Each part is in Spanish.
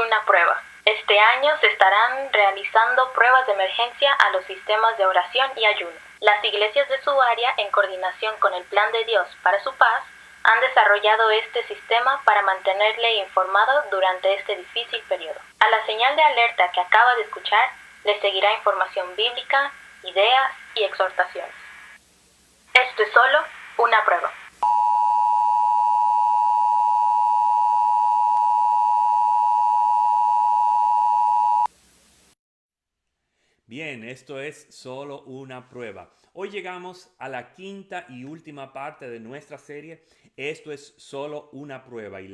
una prueba. Este año se estarán realizando pruebas de emergencia a los sistemas de oración y ayuno. Las iglesias de su área, en coordinación con el Plan de Dios para su paz, han desarrollado este sistema para mantenerle informado durante este difícil periodo. A la señal de alerta que acaba de escuchar, le seguirá información bíblica, ideas y exhortaciones. Esto es solo una prueba. Bien, esto es solo una prueba. Hoy llegamos a la quinta y última parte de nuestra serie. Esto es solo una prueba y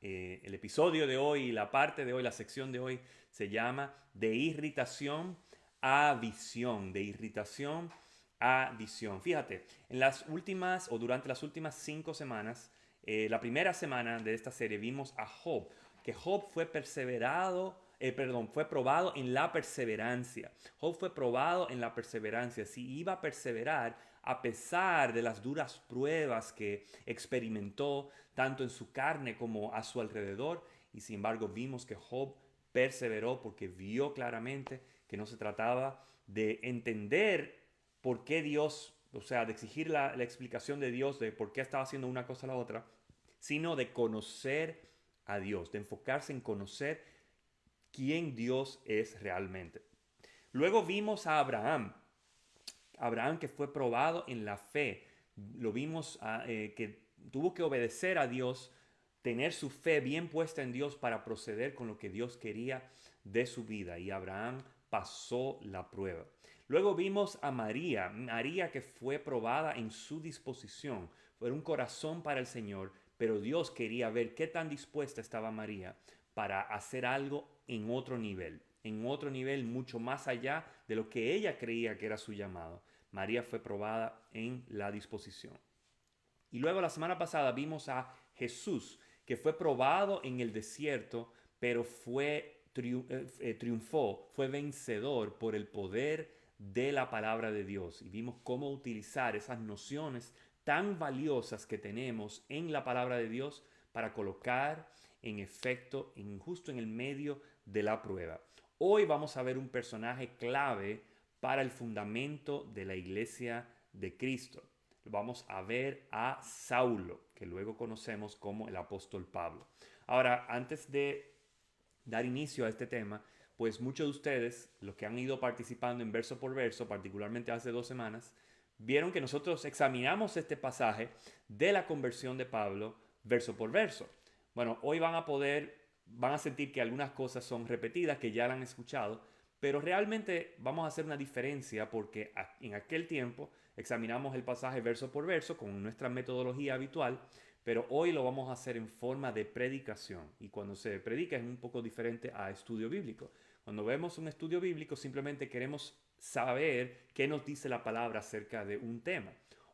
el episodio de hoy, la parte de hoy, la sección de hoy se llama De irritación a visión. De irritación a visión. Fíjate, en las últimas o durante las últimas 5 semanas, la primera semana de esta serie vimos a Job, que Job fue probado en la perseverancia. Job fue probado en la perseverancia. Si iba a perseverar a pesar de las duras pruebas que experimentó tanto en su carne como a su alrededor. Y sin embargo vimos que Job perseveró porque vio claramente que no se trataba de entender por qué Dios, o sea, de exigir la explicación de Dios de por qué estaba haciendo una cosa o la otra, sino de conocer a Dios, de enfocarse en conocer quién Dios es realmente. Luego vimos a Abraham que fue probado en la fe. Lo vimos que tuvo que obedecer a Dios, tener su fe bien puesta en Dios para proceder con lo que Dios quería de su vida. Y Abraham pasó la prueba. Luego vimos a María que fue probada en su disposición. Fue un corazón para el Señor, pero Dios quería ver qué tan dispuesta estaba María para hacer algo en otro nivel mucho más allá de lo que ella creía que era su llamado. María fue probada en la disposición. Y luego la semana pasada vimos a Jesús, que fue probado en el desierto, pero triunfó, fue vencedor por el poder de la palabra de Dios. Y vimos cómo utilizar esas nociones tan valiosas que tenemos en la palabra de Dios para colocar en efecto justo en el medio de la prueba. Hoy vamos a ver un personaje clave para el fundamento de la iglesia de Cristo. Vamos a ver a Saulo, que luego conocemos como el apóstol Pablo. Ahora, antes de dar inicio a este tema, pues muchos de ustedes, los que han ido participando en verso por verso, particularmente hace 2 semanas, vieron que nosotros examinamos este pasaje de la conversión de Pablo verso por verso. Bueno, hoy van a sentir que algunas cosas son repetidas, que ya la han escuchado, pero realmente vamos a hacer una diferencia porque en aquel tiempo examinamos el pasaje verso por verso con nuestra metodología habitual, pero hoy lo vamos a hacer en forma de predicación. Y cuando se predica es un poco diferente a estudio bíblico. Cuando vemos un estudio bíblico simplemente queremos saber qué nos dice la palabra acerca de un tema.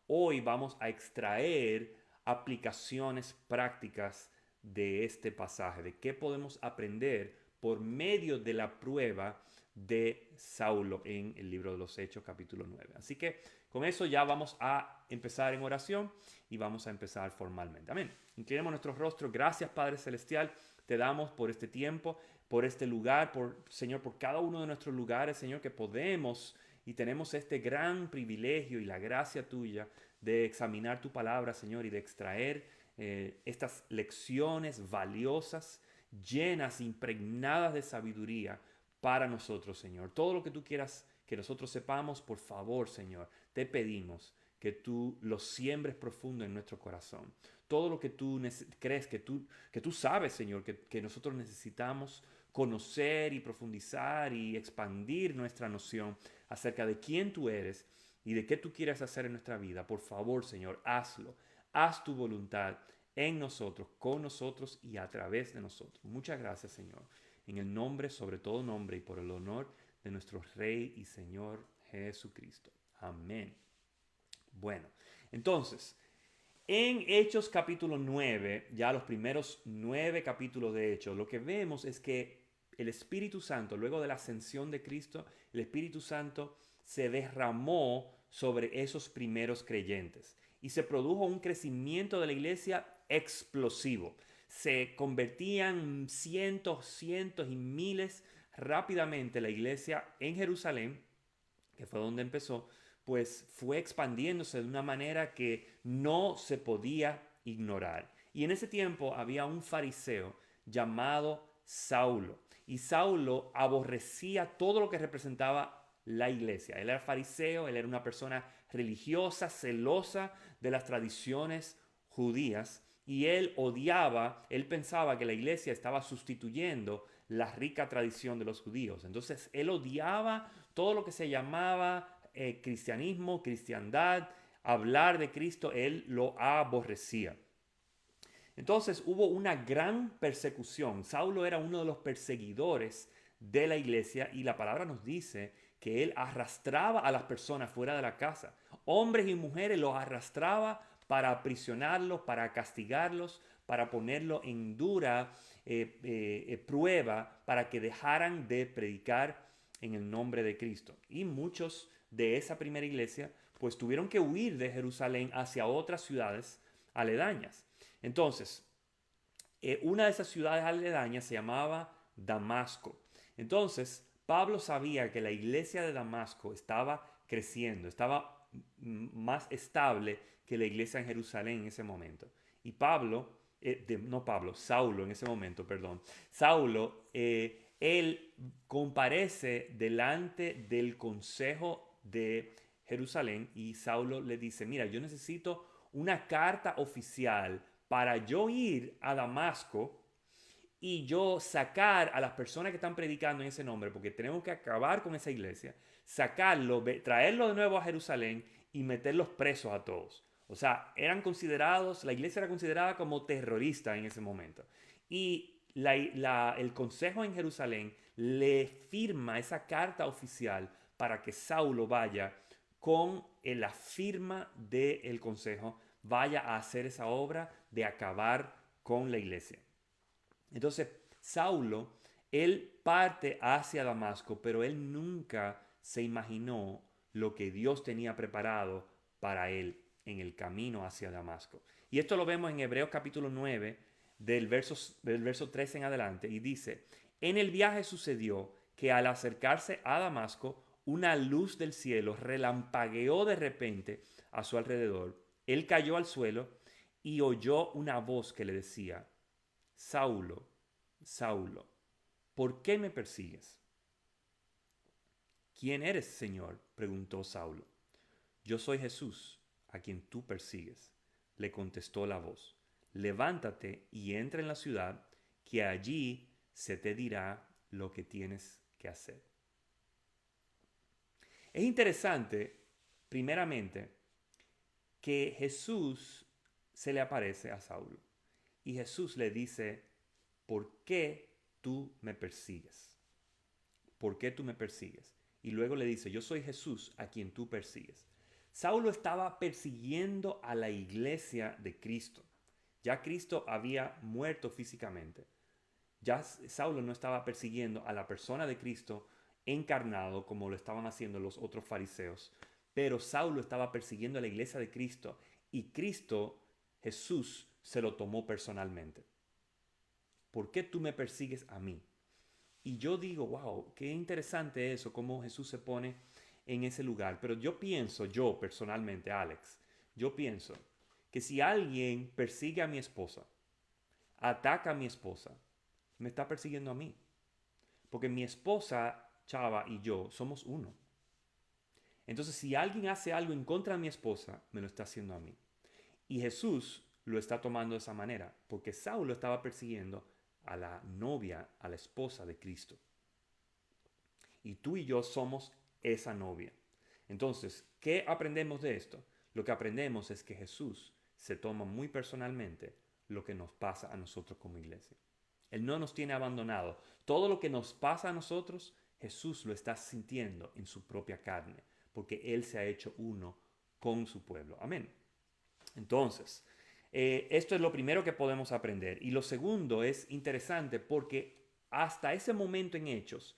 Hoy vamos a extraer aplicaciones prácticas de este pasaje, de qué podemos aprender por medio de la prueba de Saulo en el libro de los Hechos capítulo 9. Así que con eso ya vamos a empezar en oración y vamos a empezar formalmente. Amén. Inclinemos nuestros rostros. Gracias, Padre Celestial. Te damos por este tiempo, por este lugar, Señor, por cada uno de nuestros lugares, Señor, que podemos y tenemos este gran privilegio y la gracia tuya de examinar tu palabra, Señor, y de extraer estas lecciones valiosas, llenas, impregnadas de sabiduría para nosotros, Señor. Todo lo que tú quieras que nosotros sepamos, por favor, Señor, te pedimos que tú lo siembres profundo en nuestro corazón. Todo lo que tú crees que tú sabes, Señor, que nosotros necesitamos conocer y profundizar y expandir nuestra noción acerca de quién tú eres y de qué tú quieres hacer en nuestra vida. Por favor, Señor, hazlo. Haz tu voluntad en nosotros, con nosotros y a través de nosotros. Muchas gracias, Señor. En el nombre, sobre todo nombre, y por el honor de nuestro Rey y Señor Jesucristo. Amén. Bueno, entonces, en Hechos capítulo 9, ya los primeros 9 capítulos de Hechos, lo que vemos es que el Espíritu Santo, luego de la ascensión de Cristo, el Espíritu Santo se derramó sobre esos primeros creyentes y se produjo un crecimiento de la iglesia explosivo. se convertían cientos y miles rápidamente. La iglesia en Jerusalén, que fue donde empezó, pues fue expandiéndose de una manera que no se podía ignorar. Y en ese tiempo había un fariseo llamado Saulo. Y Saulo aborrecía todo lo que representaba la iglesia. Él era fariseo, él era una persona religiosa, celosa de las tradiciones judías. Y él odiaba, él pensaba que la iglesia estaba sustituyendo la rica tradición de los judíos. Entonces él odiaba todo lo que se llamaba cristianismo, cristiandad, hablar de Cristo, él lo aborrecía. Entonces hubo una gran persecución. Saulo era uno de los perseguidores de la iglesia y la palabra nos dice que él arrastraba a las personas fuera de la casa. Hombres y mujeres los arrastraba para aprisionarlos, para castigarlos, para ponerlos en dura prueba, para que dejaran de predicar en el nombre de Cristo. Y muchos de esa primera iglesia pues tuvieron que huir de Jerusalén hacia otras ciudades aledañas. Entonces, una de esas ciudades aledañas se llamaba Damasco. Entonces, Pablo sabía que la iglesia de Damasco estaba creciendo, estaba más estable que la iglesia en Jerusalén en ese momento. Y Saulo en ese momento, perdón. Saulo, él comparece delante del consejo de Jerusalén y Saulo le dice, mira, yo necesito una carta oficial para yo ir a Damasco y yo sacar a las personas que están predicando en ese nombre, porque tenemos que acabar con esa iglesia, sacarlo, traerlo de nuevo a Jerusalén y meterlos presos a todos. O sea, la iglesia era considerada como terrorista en ese momento. Y el consejo en Jerusalén le firma esa carta oficial para que Saulo vaya con la firma del consejo, vaya a hacer esa obra de acabar con la iglesia. Entonces, Saulo, él parte hacia Damasco, pero él nunca se imaginó lo que Dios tenía preparado para él en el camino hacia Damasco. Y esto lo vemos en Hebreos capítulo 9, del verso 13 en adelante, y dice, en el viaje sucedió que al acercarse a Damasco, una luz del cielo relampagueó de repente a su alrededor. Él cayó al suelo y oyó una voz que le decía, Saulo, Saulo, ¿por qué me persigues? ¿Quién eres, Señor? Preguntó Saulo. Yo soy Jesús, a quien tú persigues, le contestó la voz. Levántate y entra en la ciudad, que allí se te dirá lo que tienes que hacer. Es interesante, primeramente, que Jesús se le aparece a Saulo y Jesús le dice, ¿por qué tú me persigues? ¿Por qué tú me persigues? Y luego le dice, yo soy Jesús a quien tú persigues. Saulo estaba persiguiendo a la iglesia de Cristo. Ya Cristo había muerto físicamente. Ya Saulo no estaba persiguiendo a la persona de Cristo encarnado como lo estaban haciendo los otros fariseos. Pero Saulo estaba persiguiendo a la iglesia de Cristo y Cristo, Jesús, se lo tomó personalmente. ¿Por qué tú me persigues a mí? Y yo digo, wow, qué interesante eso, cómo Jesús se pone en ese lugar. Pero yo personalmente, Alex, yo pienso que si alguien persigue a mi esposa, ataca a mi esposa, me está persiguiendo a mí. Porque mi esposa, Chava, y yo somos uno. Entonces, si alguien hace algo en contra de mi esposa, me lo está haciendo a mí. Y Jesús lo está tomando de esa manera, porque Saulo estaba persiguiendo a la novia, a la esposa de Cristo. Y tú y yo somos esa novia. Entonces, ¿qué aprendemos de esto? Lo que aprendemos es que Jesús se toma muy personalmente lo que nos pasa a nosotros como iglesia. Él no nos tiene abandonado. Todo lo que nos pasa a nosotros, Jesús lo está sintiendo en su propia carne, porque Él se ha hecho uno con su pueblo. Amén. Entonces, esto es lo primero que podemos aprender. Y lo segundo es interesante porque hasta ese momento en Hechos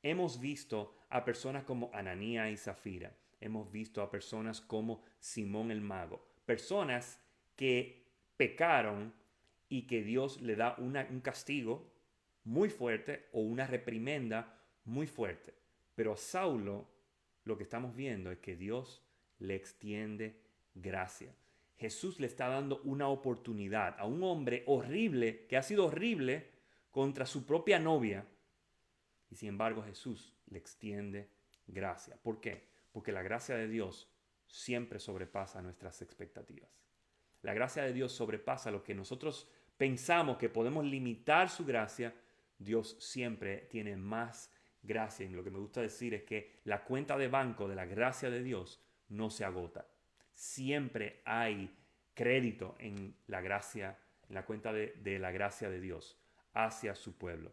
hemos visto a personas como Ananías y Zafira. Hemos visto a personas como Simón el Mago. Personas que pecaron y que Dios le da un castigo muy fuerte o una reprimenda muy fuerte. Pero a Saulo lo que estamos viendo es que Dios le extiende gracia. Jesús le está dando una oportunidad a un hombre horrible, que ha sido horrible contra su propia novia. Y sin embargo Jesús le extiende gracia. ¿Por qué? Porque la gracia de Dios siempre sobrepasa nuestras expectativas. La gracia de Dios sobrepasa lo que nosotros pensamos que podemos limitar su gracia. Dios siempre tiene más gracia. Y lo que me gusta decir es que la cuenta de banco de la gracia de Dios no se agota. Siempre hay crédito en la gracia, en la cuenta de la gracia de Dios hacia su pueblo.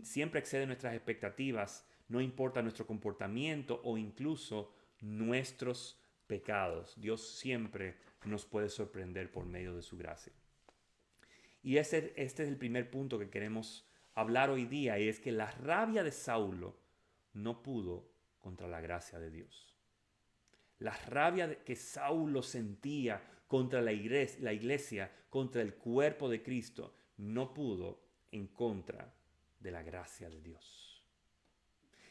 Siempre excede nuestras expectativas, no importa nuestro comportamiento o incluso nuestros pecados. Dios siempre nos puede sorprender por medio de su gracia. Y este es el primer punto que queremos hablar hoy día, y es que la rabia de Saulo no pudo contra la gracia de Dios. La rabia que Saulo sentía contra la iglesia, contra el cuerpo de Cristo, no pudo en contra de la gracia de Dios.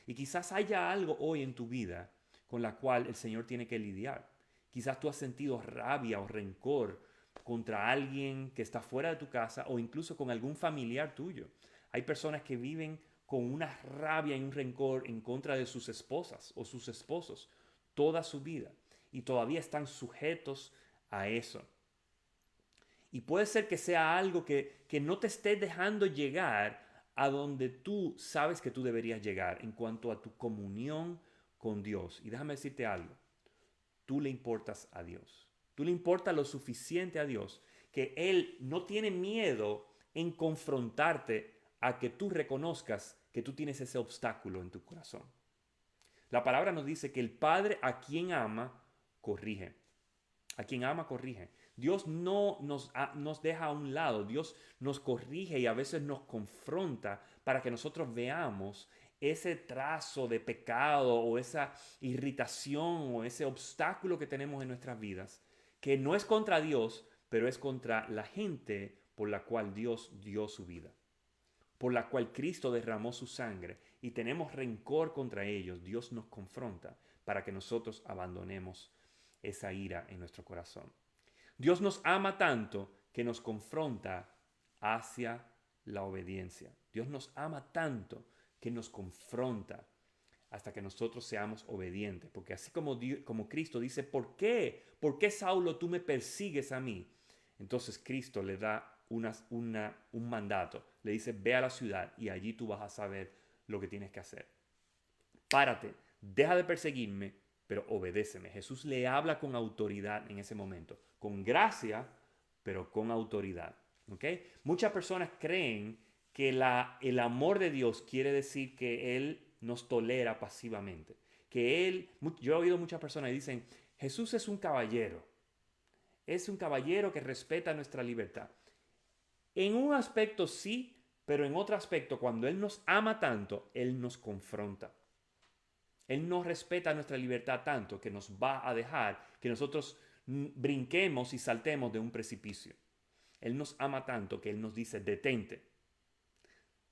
Y quizás haya algo hoy en tu vida con la cual el Señor tiene que lidiar. Quizás tú has sentido rabia o rencor contra alguien que está fuera de tu casa o incluso con algún familiar tuyo. Hay personas que viven con una rabia y un rencor en contra de sus esposas o sus esposos toda su vida y todavía están sujetos a eso. Y puede ser que sea algo que no te esté dejando llegar a donde tú sabes que tú deberías llegar en cuanto a tu comunión con Dios. Y déjame decirte algo, tú le importas a Dios. Tú le importas lo suficiente a Dios que Él no tiene miedo en confrontarte a que tú reconozcas que tú tienes ese obstáculo en tu corazón. La palabra nos dice que el Padre a quien ama, corrige. A quien ama, corrige. Dios no nos deja a un lado. Dios nos corrige y a veces nos confronta para que nosotros veamos ese trazo de pecado o esa irritación o ese obstáculo que tenemos en nuestras vidas, que no es contra Dios, pero es contra la gente por la cual Dios dio su vida, por la cual Cristo derramó su sangre, y tenemos rencor contra ellos. Dios nos confronta para que nosotros abandonemos esa ira en nuestro corazón. Dios nos ama tanto que nos confronta hacia la obediencia. Dios nos ama tanto que nos confronta hasta que nosotros seamos obedientes. Porque así como Cristo dice, ¿por qué? ¿Por qué, Saulo, tú me persigues a mí? Entonces Cristo le da un mandato. Le dice, ve a la ciudad y allí tú vas a saber lo que tienes que hacer. Párate, deja de perseguirme, pero obedéceme. Jesús le habla con autoridad en ese momento, con gracia, pero con autoridad. ¿Okay? Muchas personas creen que el amor de Dios quiere decir que Él nos tolera pasivamente. Yo he oído muchas personas que dicen, Jesús es un caballero que respeta nuestra libertad. En un aspecto sí, pero en otro aspecto, cuando Él nos ama tanto, Él nos confronta. Él no respeta nuestra libertad tanto que nos va a dejar que nosotros brinquemos y saltemos de un precipicio. Él nos ama tanto que Él nos dice, detente,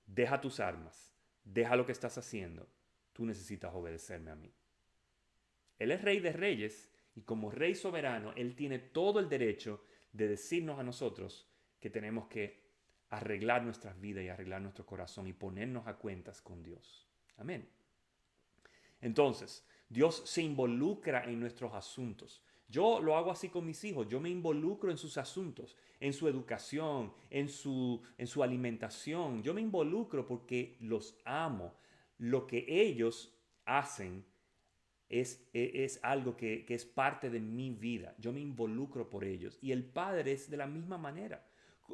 deja tus armas, deja lo que estás haciendo, tú necesitas obedecerme a mí. Él es Rey de Reyes y como Rey soberano, Él tiene todo el derecho de decirnos a nosotros que tenemos que arreglar nuestras vidas y arreglar nuestro corazón y ponernos a cuentas con Dios. Amén. Entonces, Dios se involucra en nuestros asuntos. Yo lo hago así con mis hijos. Yo me involucro en sus asuntos, en su educación, en su alimentación. Yo me involucro porque los amo. Lo que ellos hacen es algo que es parte de mi vida. Yo me involucro por ellos. Y el Padre es de la misma manera.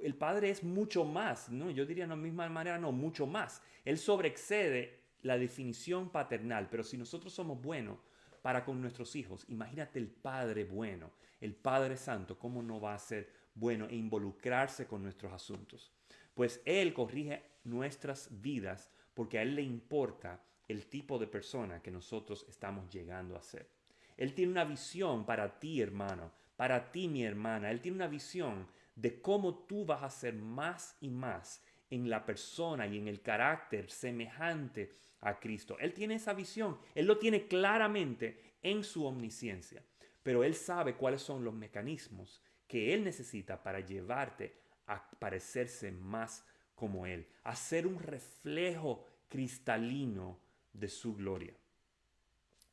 El Padre es mucho más, ¿no? Yo diría de la misma manera, no, mucho más. Él sobreexcede la definición paternal, pero si nosotros somos buenos para con nuestros hijos, imagínate el Padre bueno, el Padre Santo, ¿cómo no va a ser bueno e involucrarse con nuestros asuntos? Pues Él corrige nuestras vidas porque a Él le importa el tipo de persona que nosotros estamos llegando a ser. Él tiene una visión para ti, hermano, para ti, mi hermana. Él tiene una visión de cómo tú vas a ser más y más en la persona y en el carácter semejante a Cristo. Él tiene esa visión, Él lo tiene claramente en su omnisciencia, pero Él sabe cuáles son los mecanismos que Él necesita para llevarte a parecerse más como Él, a ser un reflejo cristalino de su gloria.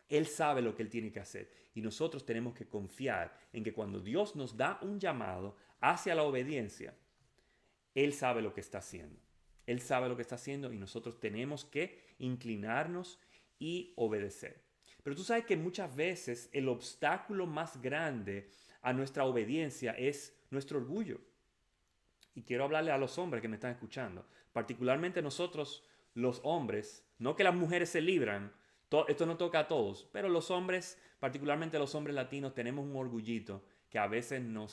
Él sabe lo que Él tiene que hacer y nosotros tenemos que confiar en que cuando Dios nos da un llamado hacia la obediencia, Él sabe lo que está haciendo. Él sabe lo que está haciendo y nosotros tenemos que inclinarnos y obedecer. Pero tú sabes que muchas veces el obstáculo más grande a nuestra obediencia es nuestro orgullo. Y quiero hablarle a los hombres que me están escuchando, particularmente nosotros los hombres, no que las mujeres se libran, esto no toca a todos, pero los hombres, particularmente los hombres latinos, tenemos un orgullito que a veces no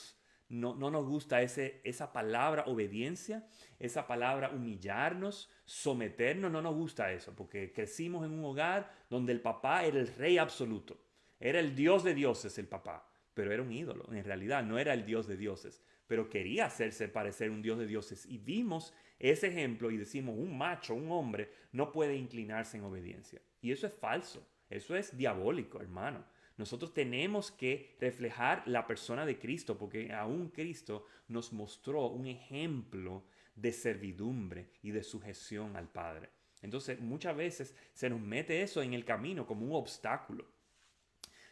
nos gusta esa palabra obediencia, esa palabra humillarnos, someternos, no nos gusta eso, porque crecimos en un hogar donde el papá era el rey absoluto, era el Dios de dioses el papá, pero era un ídolo, en realidad no era el Dios de dioses, pero quería hacerse parecer un Dios de dioses. Y vimos ese ejemplo y decimos, un macho, un hombre, no puede inclinarse en obediencia. Y eso es falso, eso es diabólico, hermano. Nosotros tenemos que reflejar la persona de Cristo, porque aún Cristo nos mostró un ejemplo de servidumbre y de sujeción al Padre. Entonces, muchas veces se nos mete eso en el camino como un obstáculo.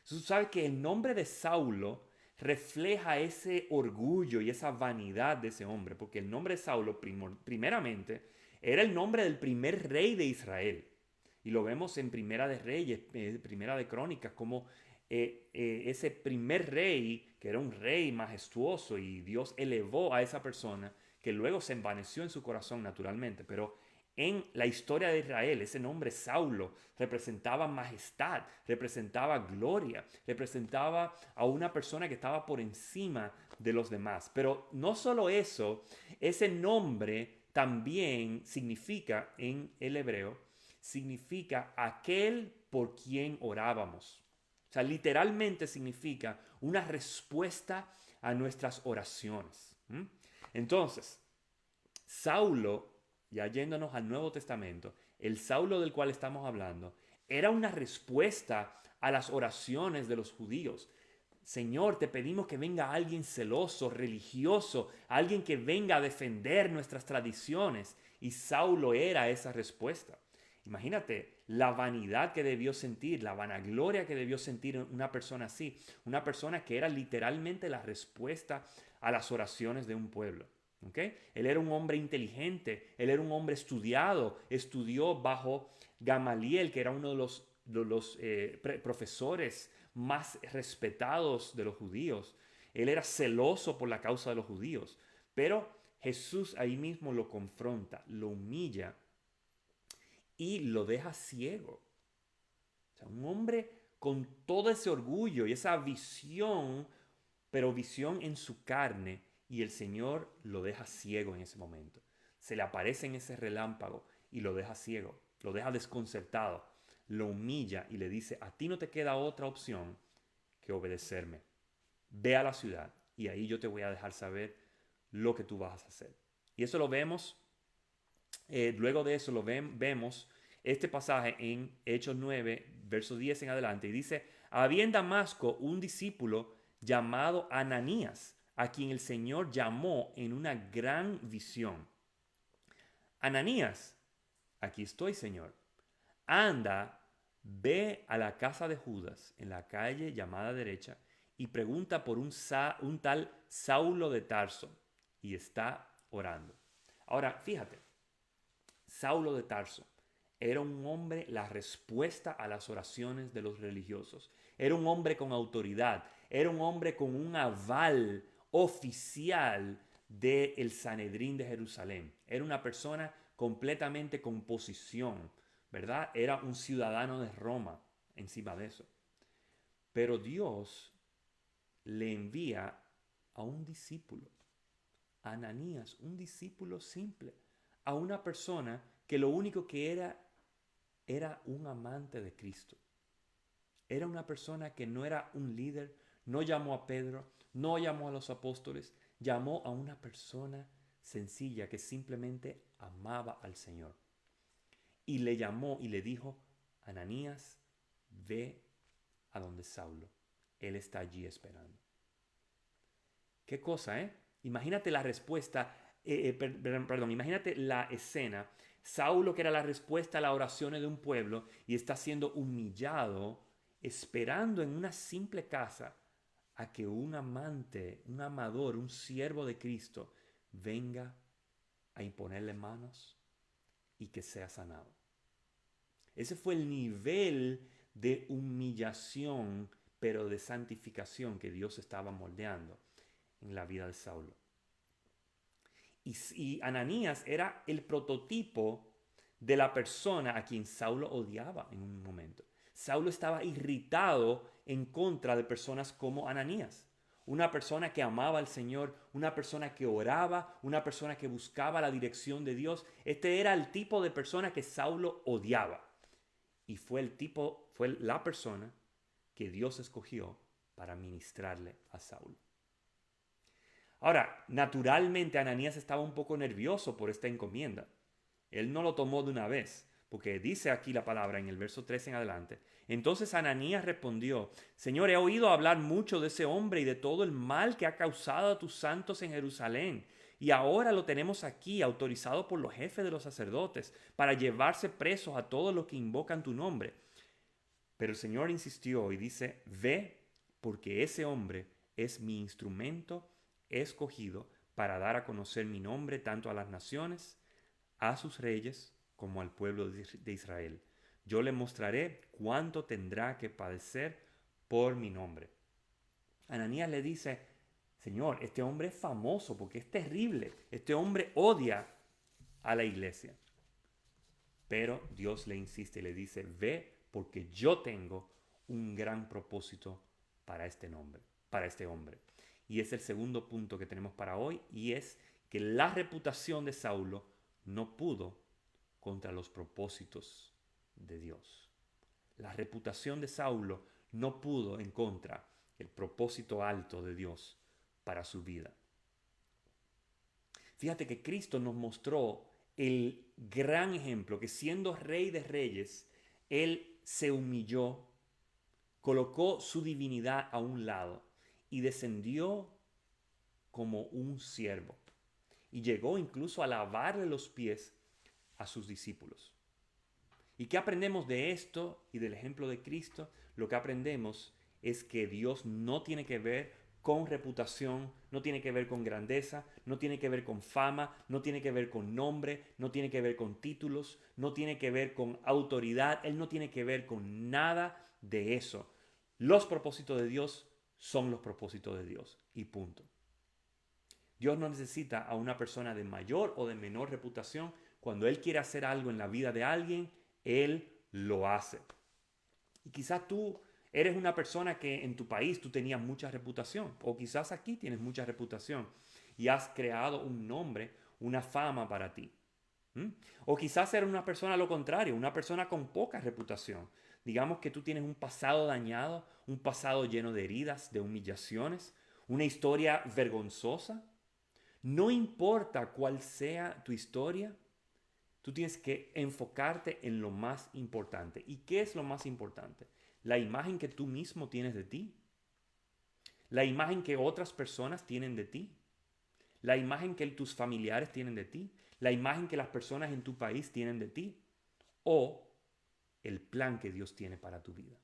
Tú sabes que el nombre de Saulo refleja ese orgullo y esa vanidad de ese hombre, porque el nombre de Saulo, primeramente, era el nombre del primer rey de Israel. Y lo vemos en Primera de Reyes, Primera de Crónicas, como ese primer rey, que era un rey majestuoso, y Dios elevó a esa persona, que luego se envaneció en su corazón naturalmente, pero en la historia de Israel, ese nombre Saulo representaba majestad, representaba gloria, representaba a una persona que estaba por encima de los demás. Pero no solo eso, ese nombre también significa en el hebreo, significa aquel por quien orábamos. O sea, literalmente significa una respuesta a nuestras oraciones. Entonces, Saulo, ya yéndonos al Nuevo Testamento, el Saulo del cual estamos hablando, era una respuesta a las oraciones de los judíos. Señor, te pedimos que venga alguien celoso, religioso, alguien que venga a defender nuestras tradiciones. Y Saulo era esa respuesta. Imagínate la vanidad que debió sentir, la vanagloria que debió sentir una persona así, una persona que era literalmente la respuesta a las oraciones de un pueblo. ¿Okay? Él era un hombre inteligente, él era un hombre estudiado, estudió bajo Gamaliel, que era uno de los profesores más respetados de los judíos. Él era celoso por la causa de los judíos, pero Jesús ahí mismo lo confronta, lo humilla y lo deja ciego. O sea, un hombre con todo ese orgullo y esa visión, pero visión en su carne, y el Señor lo deja ciego en ese momento. Se le aparece en ese relámpago y lo deja ciego, lo deja desconcertado, lo humilla y le dice, a ti no te queda otra opción que obedecerme. Ve a la ciudad y ahí yo te voy a dejar saber lo que tú vas a hacer. Y eso lo vemos, luego de eso vemos este pasaje en Hechos 9, verso 10 en adelante, y dice, había en Damasco un discípulo llamado Ananías, a quien el Señor llamó en una gran visión. Ananías, aquí estoy, Señor. Anda, ve a la casa de Judas, en la calle llamada derecha, y pregunta por un tal Saulo de Tarso, y está orando. Ahora, fíjate, Saulo de Tarso era un hombre, la respuesta a las oraciones de los religiosos. Era un hombre con autoridad, era un hombre con un aval oficial del Sanedrín de Jerusalén. Era una persona completamente con posición, ¿verdad? Era un ciudadano de Roma encima de eso. Pero Dios le envía a un discípulo, a Ananías, un discípulo simple, a una persona que lo único que era un amante de Cristo. Era una persona que no era un líder, no llamó a Pedro, no llamó a los apóstoles, llamó a una persona sencilla que simplemente amaba al Señor. Y le llamó y le dijo, Ananías, ve a donde Saulo. Él está allí esperando. ¿Qué cosa, eh? Imagínate la respuesta, imagínate la escena. Saulo, que era la respuesta a las oraciones de un pueblo, y está siendo humillado, esperando en una simple casa a que un amante, un amador, un siervo de Cristo venga a imponerle manos y que sea sanado. Ese fue el nivel de humillación, pero de santificación que Dios estaba moldeando en la vida de Saulo. Y Ananías era el prototipo de la persona a quien Saulo odiaba en un momento. Saulo estaba irritado en contra de personas como Ananías. Una persona que amaba al Señor, una persona que oraba, una persona que buscaba la dirección de Dios. Este era el tipo de persona que Saulo odiaba. Y fue la persona que Dios escogió para ministrarle a Saulo. Ahora, naturalmente Ananías estaba un poco nervioso por esta encomienda. Él no lo tomó de una vez, porque dice aquí la palabra en el verso 13 en adelante. Entonces Ananías respondió, Señor, he oído hablar mucho de ese hombre y de todo el mal que ha causado a tus santos en Jerusalén. Y ahora lo tenemos aquí, autorizado por los jefes de los sacerdotes, para llevarse presos a todos los que invocan tu nombre. Pero el Señor insistió y dice, ve, porque ese hombre es mi instrumento escogido para dar a conocer mi nombre tanto a las naciones, a sus reyes, como al pueblo de Israel. Yo le mostraré cuánto tendrá que padecer por mi nombre. Ananías le dice, Señor, este hombre es famoso porque es terrible. Este hombre odia a la iglesia. Pero Dios le insiste y le dice, ve porque yo tengo un gran propósito para este hombre. Y es el segundo punto que tenemos para hoy, y es que la reputación de Saulo no pudo contra los propósitos de Dios. La reputación de Saulo no pudo en contra del propósito alto de Dios para su vida. Fíjate que Cristo nos mostró el gran ejemplo que siendo rey de reyes, Él se humilló, colocó su divinidad a un lado y descendió como un siervo. Y llegó incluso a lavarle los pies a sus discípulos. ¿Y qué aprendemos de esto y del ejemplo de Cristo? Lo que aprendemos es que Dios no tiene que ver con reputación, no tiene que ver con grandeza, no tiene que ver con fama, no tiene que ver con nombre, no tiene que ver con títulos, no tiene que ver con autoridad. Él no tiene que ver con nada de eso. Los propósitos de Dios son los propósitos de Dios y punto. Dios no necesita a una persona de mayor o de menor reputación. Cuando Él quiere hacer algo en la vida de alguien, Él lo hace. Y quizás tú eres una persona que en tu país tú tenías mucha reputación, o quizás aquí tienes mucha reputación y has creado un nombre, una fama para ti. O quizás eres una persona a lo contrario, una persona con poca reputación. Digamos que tú tienes un pasado dañado, un pasado lleno de heridas, de humillaciones, una historia vergonzosa. No importa cuál sea tu historia, tú tienes que enfocarte en lo más importante. ¿Y qué es lo más importante? La imagen que tú mismo tienes de ti, la imagen que otras personas tienen de ti, la imagen que tus familiares tienen de ti, la imagen que las personas en tu país tienen de ti, o el plan que Dios tiene para tu vida.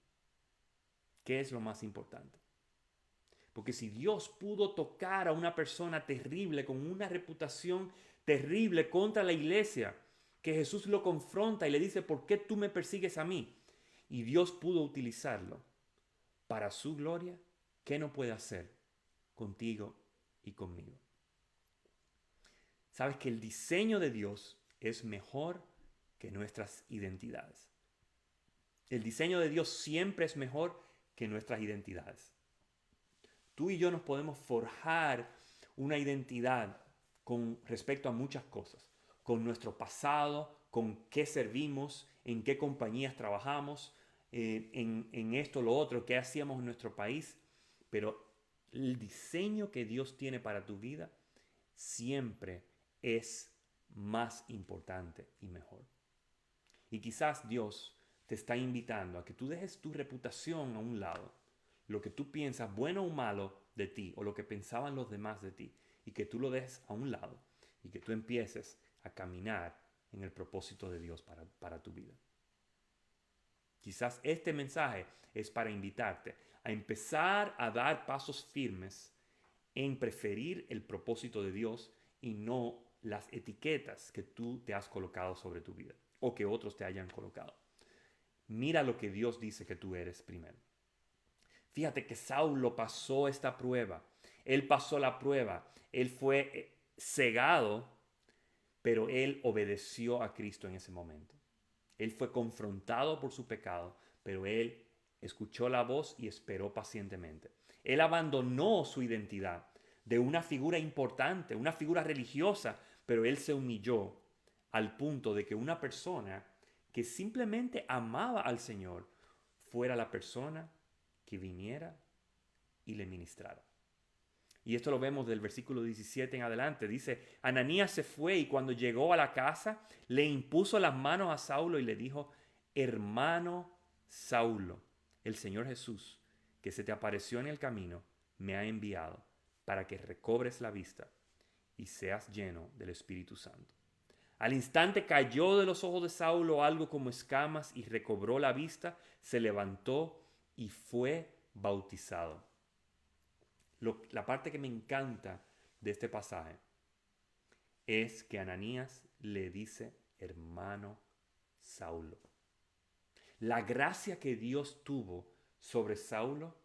¿Qué es lo más importante? Porque si Dios pudo tocar a una persona terrible, con una reputación terrible contra la iglesia, que Jesús lo confronta y le dice, ¿por qué tú me persigues a mí? Y Dios pudo utilizarlo para su gloria, ¿qué no puede hacer contigo y conmigo? Sabes que el diseño de Dios es mejor que nuestras identidades. El diseño de Dios siempre es mejor que nuestras identidades. Tú y yo nos podemos forjar una identidad con respecto a muchas cosas, con nuestro pasado, con qué servimos, en qué compañías trabajamos, en esto, lo otro, qué hacíamos en nuestro país, pero el diseño que Dios tiene para tu vida siempre es más importante y mejor. Y quizás Dios te está invitando a que tú dejes tu reputación a un lado, lo que tú piensas, bueno o malo de ti, o lo que pensaban los demás de ti, y que tú lo dejes a un lado y que tú empieces a caminar en el propósito de Dios para tu vida. Quizás este mensaje es para invitarte a empezar a dar pasos firmes en preferir el propósito de Dios y no las etiquetas que tú te has colocado sobre tu vida o que otros te hayan colocado. Mira lo que Dios dice que tú eres primero. Fíjate que Saulo pasó esta prueba. Él pasó la prueba. Él fue cegado, pero él obedeció a Cristo en ese momento. Él fue confrontado por su pecado, pero él escuchó la voz y esperó pacientemente. Él abandonó su identidad de una figura importante, una figura religiosa, pero él se humilló al punto de que una persona que simplemente amaba al Señor fuera la persona que viniera y le ministrara. Y esto lo vemos del versículo 17 en adelante. Dice, Ananías se fue y cuando llegó a la casa, le impuso las manos a Saulo y le dijo, hermano Saulo, el Señor Jesús, que se te apareció en el camino, me ha enviado para que recobres la vista y seas lleno del Espíritu Santo. Al instante cayó de los ojos de Saulo algo como escamas y recobró la vista, se levantó y fue bautizado. La parte que me encanta de este pasaje es que Ananías le dice hermano Saulo. La gracia que Dios tuvo sobre Saulo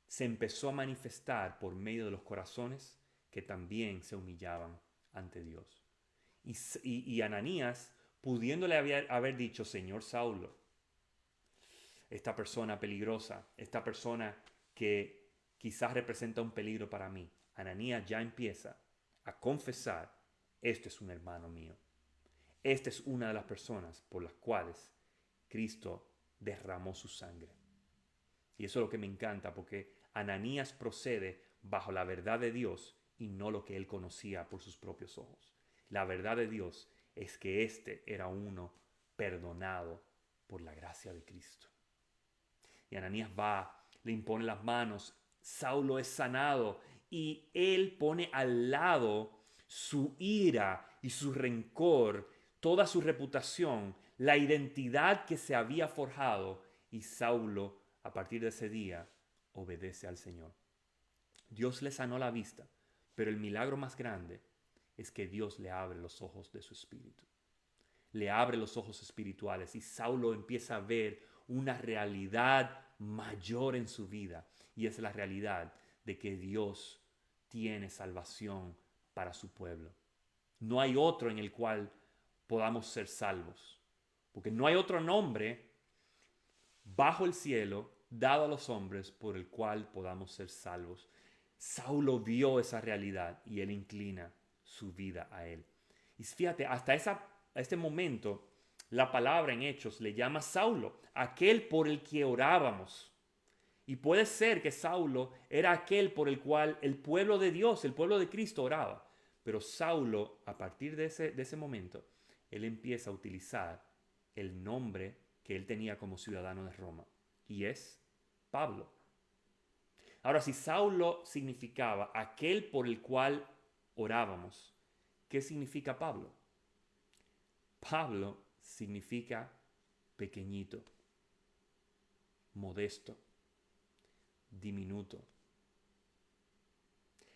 se empezó a manifestar por medio de los corazones que también se humillaban ante Dios. Y Ananías, pudiéndole haber dicho, Señor Saulo, esta persona peligrosa, esta persona que quizás representa un peligro para mí, Ananías ya empieza a confesar, este es un hermano mío. Esta es una de las personas por las cuales Cristo derramó su sangre. Y eso es lo que me encanta, porque Ananías procede bajo la verdad de Dios y no lo que él conocía por sus propios ojos. La verdad de Dios es que este era uno perdonado por la gracia de Cristo. Y Ananías va, le impone las manos, Saulo es sanado y él pone al lado su ira y su rencor, toda su reputación, la identidad que se había forjado, y Saulo a partir de ese día obedece al Señor. Dios le sanó la vista, pero el milagro más grande es que Dios le abre los ojos de su espíritu. Le abre los ojos espirituales y Saulo empieza a ver una realidad mayor en su vida, y es la realidad de que Dios tiene salvación para su pueblo. No hay otro en el cual podamos ser salvos, porque no hay otro nombre bajo el cielo dado a los hombres por el cual podamos ser salvos. Saulo vio esa realidad y él inclina su vida a él. Y fíjate, hasta este momento, la palabra en Hechos le llama Saulo, aquel por el que orábamos. Y puede ser que Saulo era aquel por el cual el pueblo de Dios, el pueblo de Cristo oraba. Pero Saulo, a partir de ese momento, él empieza a utilizar el nombre que él tenía como ciudadano de Roma. Y es Pablo. Ahora, si Saulo significaba aquel por el cual orábamos, ¿qué significa Pablo? Pablo significa pequeñito, modesto, diminuto.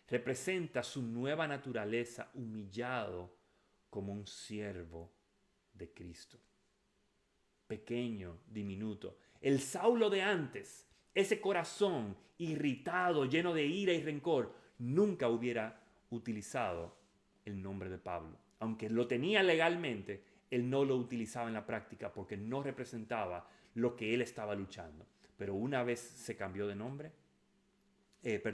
Representa su nueva naturaleza humillado como un siervo de Cristo. Pequeño, diminuto. El Saulo de antes, ese corazón irritado, lleno de ira y rencor, nunca hubiera utilizado el nombre de Pablo. Aunque lo tenía legalmente, él no lo utilizaba en la práctica porque no representaba lo que él estaba luchando. Pero una vez se cambió de nombre,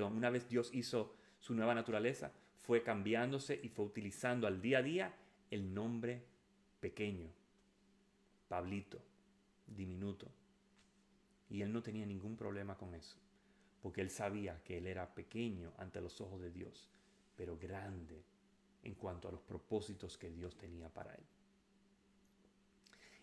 una vez Dios hizo su nueva naturaleza, fue cambiándose y fue utilizando al día a día el nombre pequeño, Pablito, diminuto. Y él no tenía ningún problema con eso, porque él sabía que él era pequeño ante los ojos de Dios, pero grande en cuanto a los propósitos que Dios tenía para él.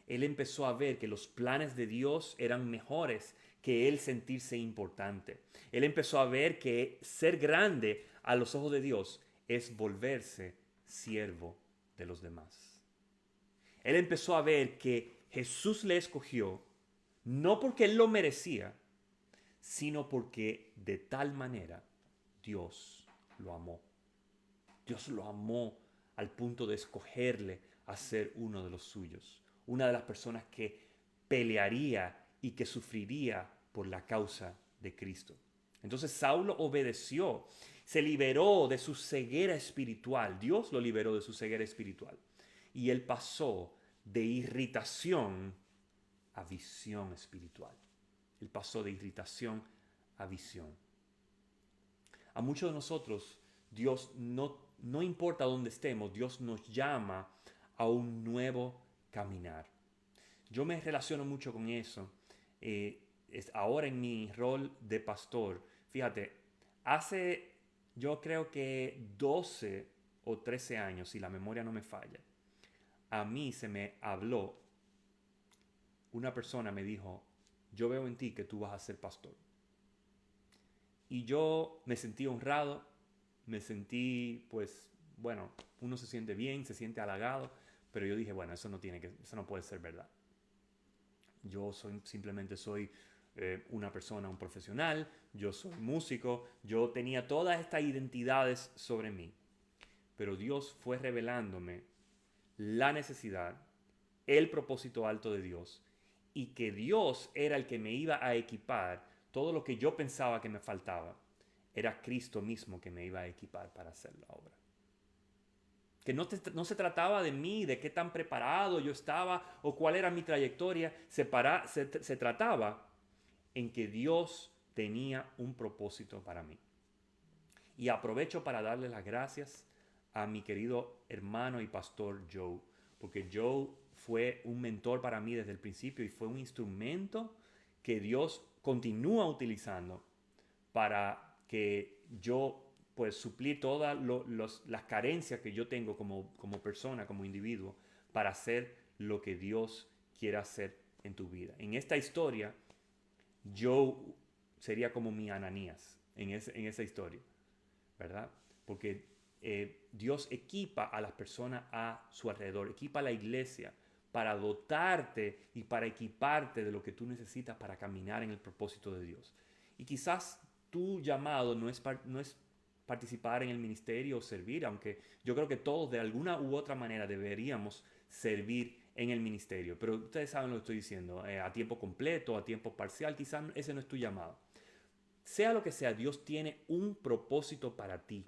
Él empezó a ver que los planes de Dios eran mejores que él sentirse importante. Él empezó a ver que ser grande a los ojos de Dios es volverse siervo de los demás. Él empezó a ver que Jesús le escogió no porque él lo merecía, sino porque de tal manera Dios lo amó. Dios lo amó al punto de escogerle a ser uno de los suyos, una de las personas que pelearía y que sufriría por la causa de Cristo. Entonces Saulo obedeció, se liberó de su ceguera espiritual. Dios lo liberó de su ceguera espiritual. Y él pasó de irritación a visión espiritual. Él pasó de irritación a visión. A muchos de nosotros, Dios no importa dónde estemos, Dios nos llama a un nuevo caminar. Yo me relaciono mucho con eso. Ahora en mi rol de pastor, fíjate, hace yo creo que 12 o 13 años, si la memoria no me falla, a mí se me habló, una persona me dijo, yo veo en ti que tú vas a ser pastor. Y yo me sentí honrado, me sentí, pues, bueno, uno se siente bien, se siente halagado, pero yo dije, bueno, eso no puede ser verdad. Yo simplemente soy una persona, un profesional, yo soy músico, yo tenía todas estas identidades sobre mí. Pero Dios fue revelándome la necesidad, el propósito alto de Dios, y que Dios era el que me iba a equipar todo lo que yo pensaba que me faltaba. Era Cristo mismo que me iba a equipar para hacer la obra. Que no se trataba de mí, de qué tan preparado yo estaba o cuál era mi trayectoria. Se trataba en que Dios tenía un propósito para mí. Y aprovecho para darle las gracias a mi querido hermano y pastor Joe, porque Joe fue un mentor para mí desde el principio y fue un instrumento que Dios continúa utilizando para que yo pues suplir todas las carencias que yo tengo como persona, como individuo, para hacer lo que Dios quiera hacer en tu vida. En esta historia, yo sería como mi Ananías en esa historia, ¿verdad? Porque Dios equipa a las personas a su alrededor, equipa a la iglesia para dotarte y para equiparte de lo que tú necesitas para caminar en el propósito de Dios. Y quizás tu llamado no es participar en el ministerio o servir, aunque yo creo que todos de alguna u otra manera deberíamos servir en el ministerio. Pero ustedes saben lo que estoy diciendo, a tiempo completo, a tiempo parcial, quizás ese no es tu llamado. Sea lo que sea, Dios tiene un propósito para ti.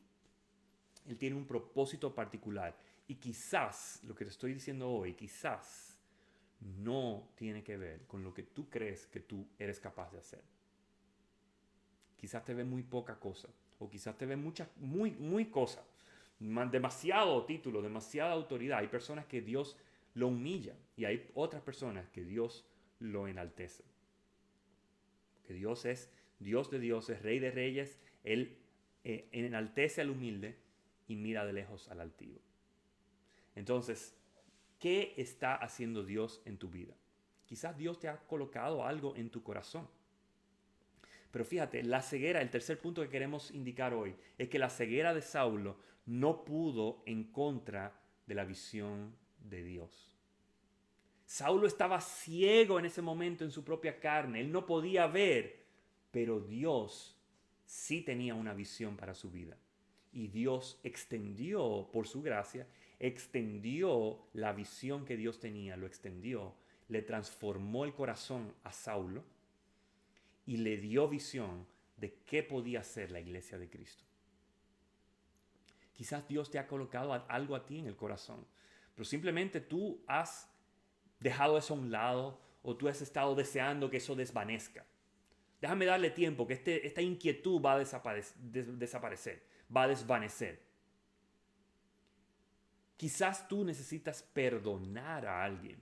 Él tiene un propósito particular. Y quizás, lo que te estoy diciendo hoy, quizás no tiene que ver con lo que tú crees que tú eres capaz de hacer. Quizás te ve muy poca cosa. O quizás te ve muy cosa. Demasiado título, demasiada autoridad. Hay personas que Dios lo humilla. Y hay otras personas que Dios lo enaltece. Que Dios es Dios de dioses, Rey de reyes. Él enaltece al humilde y mira de lejos al altivo. Entonces, ¿qué está haciendo Dios en tu vida? Quizás Dios te ha colocado algo en tu corazón. Pero fíjate, la ceguera, el tercer punto que queremos indicar hoy, es que la ceguera de Saulo no pudo en contra de la visión de Dios. Saulo estaba ciego en ese momento en su propia carne, él no podía ver, pero Dios sí tenía una visión para su vida. Y Dios extendió, por su gracia, extendió la visión que Dios tenía, lo extendió, le transformó el corazón a Saulo y le dio visión de qué podía hacer la iglesia de Cristo. Quizás Dios te ha colocado algo a ti en el corazón, pero simplemente tú has dejado eso a un lado o tú has estado deseando que eso desvanezca. Déjame darle tiempo, que esta inquietud va a desaparecer, va a desvanecer. Quizás tú necesitas perdonar a alguien.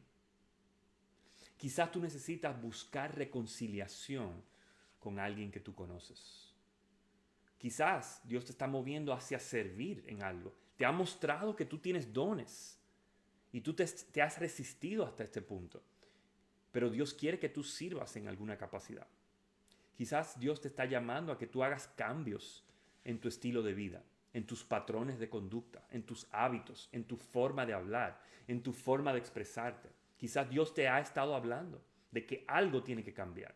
Quizás tú necesitas buscar reconciliación con alguien que tú conoces. Quizás Dios te está moviendo hacia servir en algo. Te ha mostrado que tú tienes dones y tú te has resistido hasta este punto. Pero Dios quiere que tú sirvas en alguna capacidad. Quizás Dios te está llamando a que tú hagas cambios en tu estilo de vida, en tus patrones de conducta, en tus hábitos, en tu forma de hablar, en tu forma de expresarte. Quizás Dios te ha estado hablando de que algo tiene que cambiar.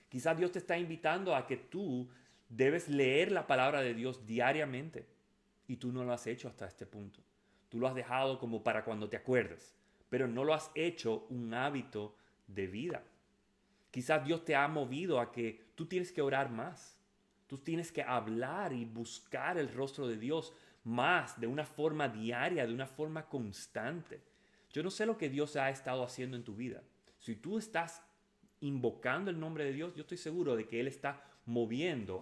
Quizás Dios te está invitando a que tú debes leer la palabra de Dios diariamente y tú no lo has hecho hasta este punto. Tú lo has dejado como para cuando te acuerdes, pero no lo has hecho un hábito de vida. Quizás Dios te ha movido a que tú tienes que orar más. Tú tienes que hablar y buscar el rostro de Dios más, de una forma diaria, de una forma constante. Yo no sé lo que Dios ha estado haciendo en tu vida. Si tú estás invocando el nombre de Dios, yo estoy seguro de que Él ha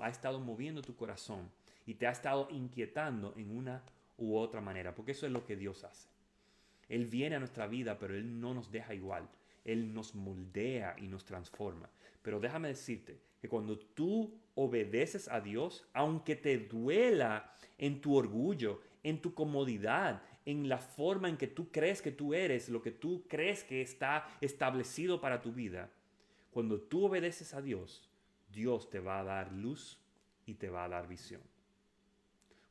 estado moviendo tu corazón y te ha estado inquietando en una u otra manera, porque eso es lo que Dios hace. Él viene a nuestra vida, pero Él no nos deja igual. Él nos moldea y nos transforma. Pero déjame decirte que cuando tú obedeces a Dios, aunque te duela en tu orgullo, en tu comodidad, en la forma en que tú crees que tú eres, lo que tú crees que está establecido para tu vida, cuando tú obedeces a Dios, Dios te va a dar luz y te va a dar visión.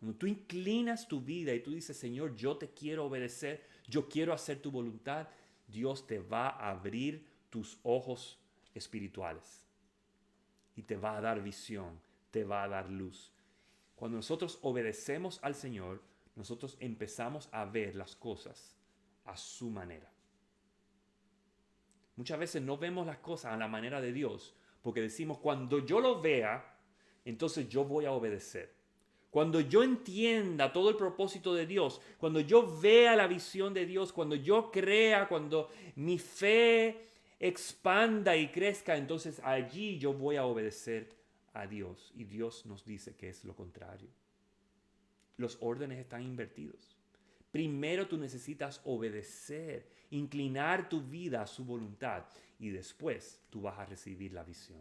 Cuando tú inclinas tu vida y tú dices, Señor, yo te quiero obedecer, yo quiero hacer tu voluntad, Dios te va a abrir tus ojos espirituales y te va a dar visión, te va a dar luz. Cuando nosotros obedecemos al Señor, nosotros empezamos a ver las cosas a su manera. Muchas veces no vemos las cosas a la manera de Dios porque decimos, cuando yo lo vea, entonces yo voy a obedecer. Cuando yo entienda todo el propósito de Dios, cuando yo vea la visión de Dios, cuando yo crea, cuando mi fe expanda y crezca, entonces allí yo voy a obedecer a Dios. Y Dios nos dice que es lo contrario. Los órdenes están invertidos. Primero tú necesitas obedecer, inclinar tu vida a su voluntad y después tú vas a recibir la visión.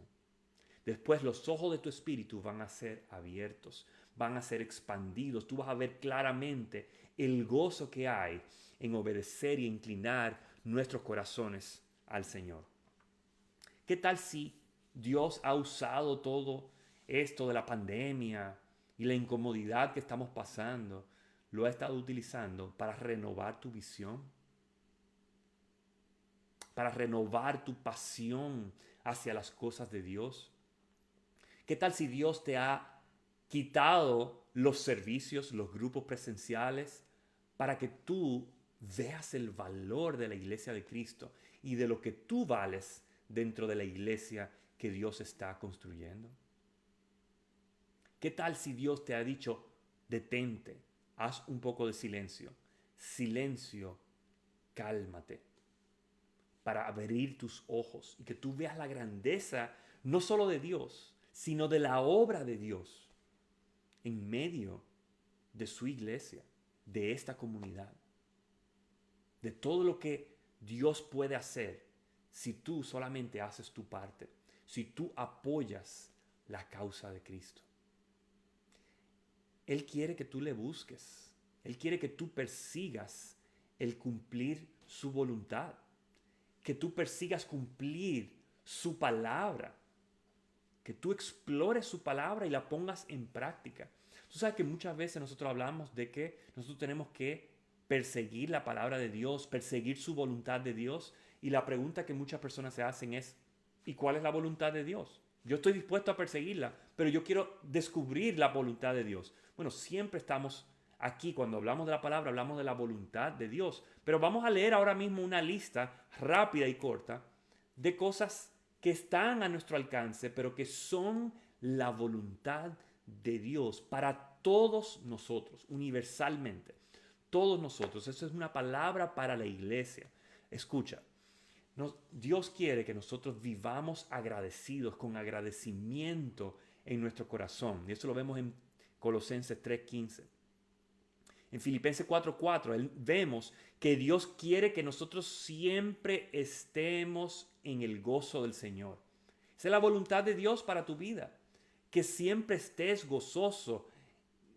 Después los ojos de tu espíritu van a ser abiertos, van a ser expandidos. Tú vas a ver claramente el gozo que hay en obedecer y inclinar nuestros corazones al Señor. ¿Qué tal si Dios ha usado todo esto de la pandemia y la incomodidad que estamos pasando, lo ha estado utilizando para renovar tu visión? Para renovar tu pasión hacia las cosas de Dios. ¿Qué tal si Dios te ha quitado los servicios, los grupos presenciales, para que tú veas el valor de la iglesia de Cristo y de lo que tú vales dentro de la iglesia que Dios está construyendo? ¿Qué tal si Dios te ha dicho, detente, haz un poco de silencio? Silencio, cálmate, para abrir tus ojos y que tú veas la grandeza no solo de Dios, sino de la obra de Dios en medio de su iglesia, de esta comunidad, de todo lo que Dios puede hacer si tú solamente haces tu parte, si tú apoyas la causa de Cristo. Él quiere que tú le busques, Él quiere que tú persigas el cumplir su voluntad, que tú persigas cumplir su palabra, que tú explores su palabra y la pongas en práctica. Tú sabes que muchas veces nosotros hablamos de que nosotros tenemos que perseguir la palabra de Dios, perseguir su voluntad de Dios. Y la pregunta que muchas personas se hacen es, ¿y cuál es la voluntad de Dios? Yo estoy dispuesto a perseguirla, pero yo quiero descubrir la voluntad de Dios. Bueno, siempre estamos aquí, cuando hablamos de la palabra, hablamos de la voluntad de Dios. Pero vamos a leer ahora mismo una lista rápida y corta de cosas que están a nuestro alcance, pero que son la voluntad de Dios para todos nosotros, universalmente. Todos nosotros. Eso es una palabra para la iglesia. Escucha, Dios quiere que nosotros vivamos agradecidos, con agradecimiento en nuestro corazón. Y eso lo vemos en Colosenses 3:15. En Filipenses 4:4 vemos que Dios quiere que nosotros siempre estemos en el gozo del Señor. Esa es la voluntad de Dios para tu vida. Que siempre estés gozoso,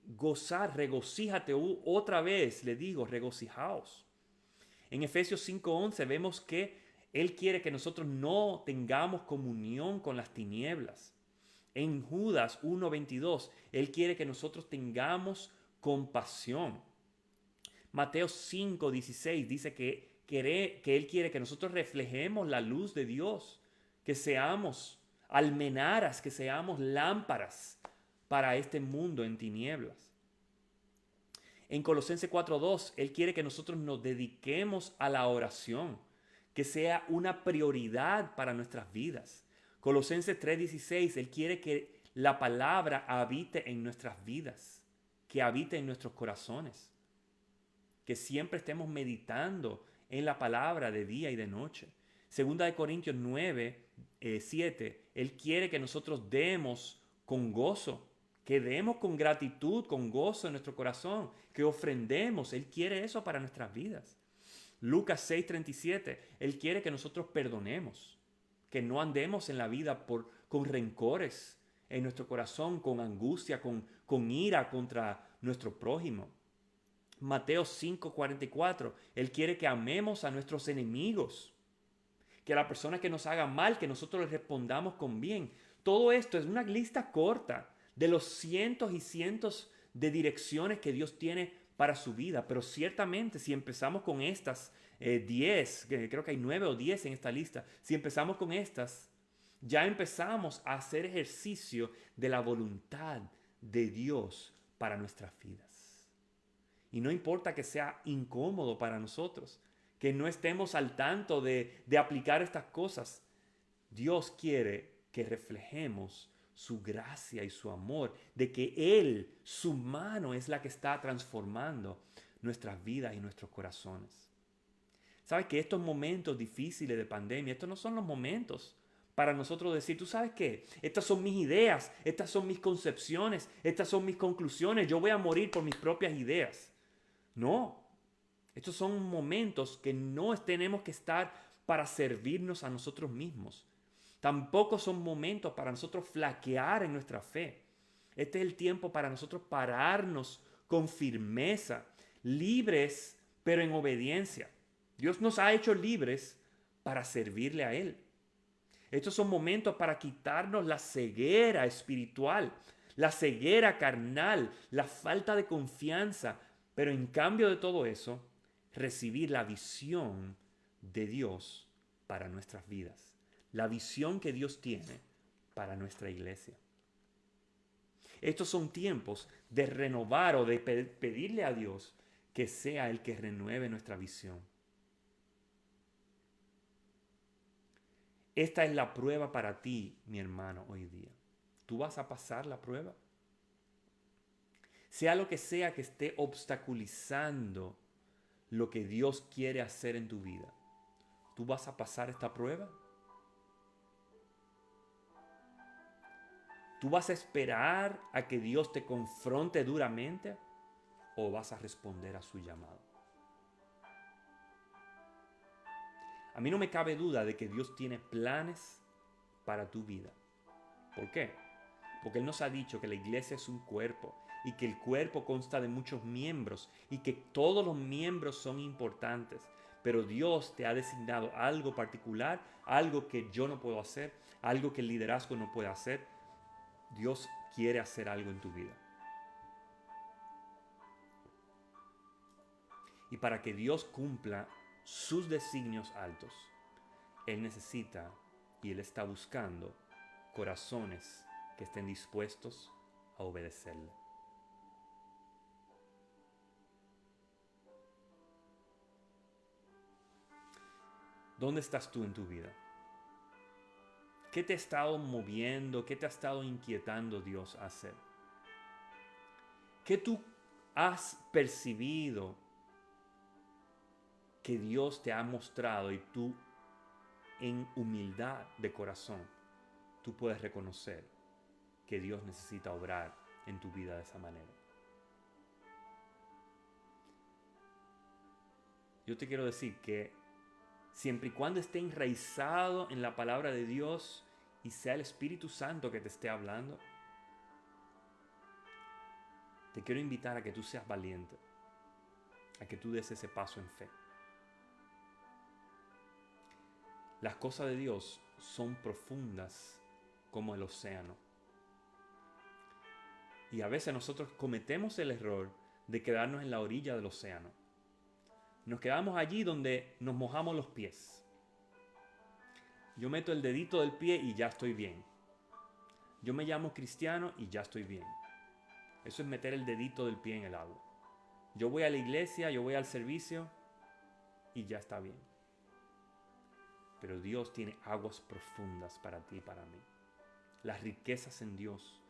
gozar, regocíjate. Otra vez le digo, regocijaos. En Efesios 5:11 vemos que Él quiere que nosotros no tengamos comunión con las tinieblas. En Judas 1:22, Él quiere que nosotros tengamos compasión. Mateo 5:16 dice que Él quiere que nosotros reflejemos la luz de Dios, que seamos almenaras, que seamos lámparas para este mundo en tinieblas. En Colosenses 4:2, Él quiere que nosotros nos dediquemos a la oración, que sea una prioridad para nuestras vidas. Colosenses 3:16, Él quiere que la palabra habite en nuestras vidas, que habite en nuestros corazones, que siempre estemos meditando en la palabra de día y de noche. Segunda de Corintios 9:7, Él quiere que nosotros demos con gozo, que demos con gratitud, con gozo en nuestro corazón, que ofrendemos. Él quiere eso para nuestras vidas. Lucas 6:37, Él quiere que nosotros perdonemos, que no andemos en la vida con rencores en nuestro corazón, con angustia, con ira contra nuestro prójimo. Mateo 5:44, Él quiere que amemos a nuestros enemigos, que a la persona que nos haga mal, que nosotros les respondamos con bien. Todo esto es una lista corta de los cientos y cientos de direcciones que Dios tiene para su vida. Pero ciertamente si empezamos con estas 10, creo que hay 9 o 10 en esta lista, si empezamos con estas, ya empezamos a hacer ejercicio de la voluntad de Dios para nuestras vidas. Y no importa que sea incómodo para nosotros, que no estemos al tanto de aplicar estas cosas. Dios quiere que reflejemos su gracia y su amor, de que Él, su mano es la que está transformando nuestras vidas y nuestros corazones. ¿Sabes que estos momentos difíciles de pandemia, estos no son los momentos para nosotros decir, ¿tú sabes qué? Estas son mis ideas, estas son mis concepciones, estas son mis conclusiones, yo voy a morir por mis propias ideas. No, estos son momentos que no tenemos que estar para servirnos a nosotros mismos. Tampoco son momentos para nosotros flaquear en nuestra fe. Este es el tiempo para nosotros pararnos con firmeza, libres, pero en obediencia. Dios nos ha hecho libres para servirle a Él. Estos son momentos para quitarnos la ceguera espiritual, la ceguera carnal, la falta de confianza, pero en cambio de todo eso, recibir la visión de Dios para nuestras vidas. La visión que Dios tiene para nuestra iglesia. Estos son tiempos de renovar o de pedirle a Dios que sea el que renueve nuestra visión. Esta es la prueba para ti, mi hermano, hoy día. ¿Tú vas a pasar la prueba? Sea lo que sea que esté obstaculizando lo que Dios quiere hacer en tu vida, ¿tú vas a pasar esta prueba? ¿Tú vas a esperar a que Dios te confronte duramente o vas a responder a su llamado? A mí no me cabe duda de que Dios tiene planes para tu vida. ¿Por qué? Porque Él nos ha dicho que la iglesia es un cuerpo y que el cuerpo consta de muchos miembros y que todos los miembros son importantes. Pero Dios te ha designado algo particular, algo que yo no puedo hacer, algo que el liderazgo no puede hacer. Dios quiere hacer algo en tu vida. Y para que Dios cumpla sus designios altos, Él necesita y Él está buscando corazones que estén dispuestos a obedecerle. ¿Dónde estás tú en tu vida? ¿Qué te ha estado moviendo? ¿Qué te ha estado inquietando Dios a hacer? ¿Qué tú has percibido que Dios te ha mostrado y tú en humildad de corazón tú puedes reconocer que Dios necesita obrar en tu vida de esa manera? Yo te quiero decir que siempre y cuando esté enraizado en la palabra de Dios y sea el Espíritu Santo que te esté hablando, te quiero invitar a que tú seas valiente, a que tú des ese paso en fe. Las cosas de Dios son profundas como el océano. Y a veces nosotros cometemos el error de quedarnos en la orilla del océano. Nos quedamos allí donde nos mojamos los pies. Yo meto el dedito del pie y ya estoy bien. Yo me llamo cristiano y ya estoy bien. Eso es meter el dedito del pie en el agua. Yo voy a la iglesia, yo voy al servicio y ya está bien. Pero Dios tiene aguas profundas para ti y para mí. Las riquezas en Dios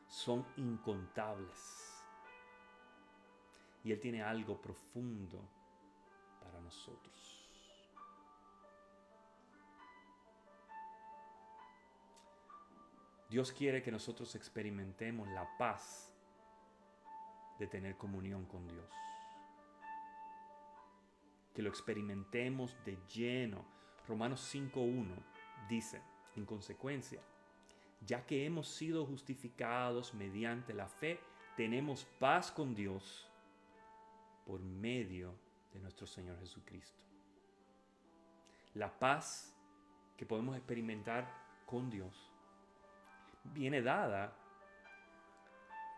son incontables. Y Él tiene algo profundo para nosotros. Dios quiere que nosotros experimentemos la paz de tener comunión con Dios. Que lo experimentemos de lleno. Romanos 5:1 dice, en consecuencia, ya que hemos sido justificados mediante la fe, tenemos paz con Dios por medio de nuestro Señor Jesucristo. La paz que podemos experimentar con Dios viene dada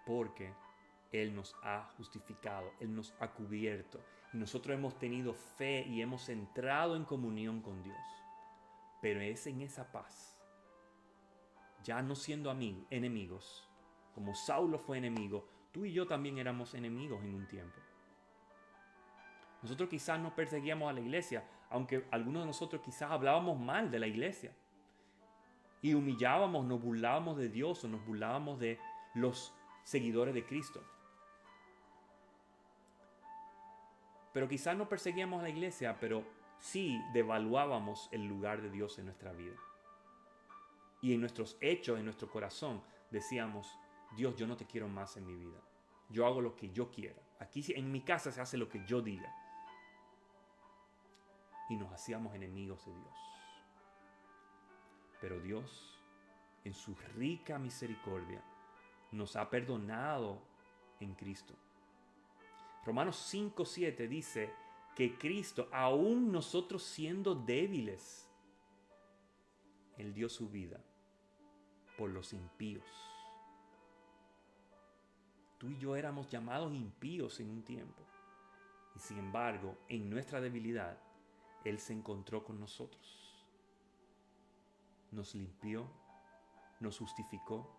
porque Él nos ha justificado, Él nos ha cubierto. Y nosotros hemos tenido fe y hemos entrado en comunión con Dios. Pero es en esa paz, ya no siendo enemigos, como Saulo fue enemigo, tú y yo también éramos enemigos en un tiempo. Nosotros quizás no perseguíamos a la iglesia, aunque algunos de nosotros quizás hablábamos mal de la iglesia. Y humillábamos, nos burlábamos de Dios o nos burlábamos de los seguidores de Cristo. Pero quizás no perseguíamos a la iglesia, pero sí devaluábamos el lugar de Dios en nuestra vida. Y en nuestros hechos, en nuestro corazón, decíamos, Dios, yo no te quiero más en mi vida. Yo hago lo que yo quiera. Aquí en mi casa se hace lo que yo diga. Y nos hacíamos enemigos de Dios. Pero Dios, en su rica misericordia, nos ha perdonado en Cristo. Romanos 5:7 dice que Cristo, aún nosotros siendo débiles, Él dio su vida por los impíos. Tú y yo éramos llamados impíos en un tiempo. Y sin embargo, en nuestra debilidad, Él se encontró con nosotros. Nos limpió, nos justificó,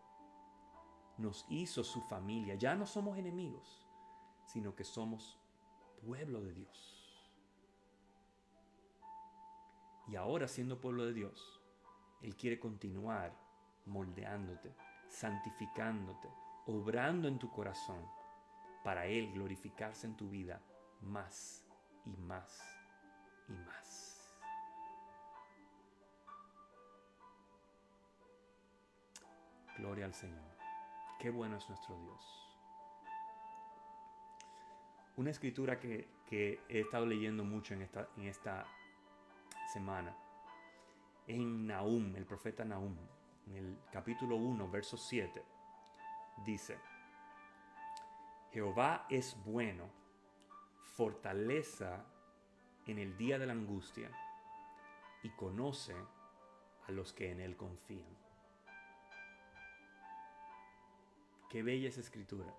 nos hizo su familia. Ya no somos enemigos, sino que somos pueblo de Dios. Y ahora, siendo pueblo de Dios, Él quiere continuar moldeándote, santificándote, obrando en tu corazón, para Él glorificarse en tu vida más y más y más. Gloria al Señor. Qué bueno es nuestro Dios. Una escritura que he estado leyendo mucho en esta semana es en Nahum, el profeta Nahum, en el capítulo 1, verso 7. Dice, Jehová es bueno, fortaleza en el día de la angustia, y conoce a los que en Él confían. Qué bella esa escritura.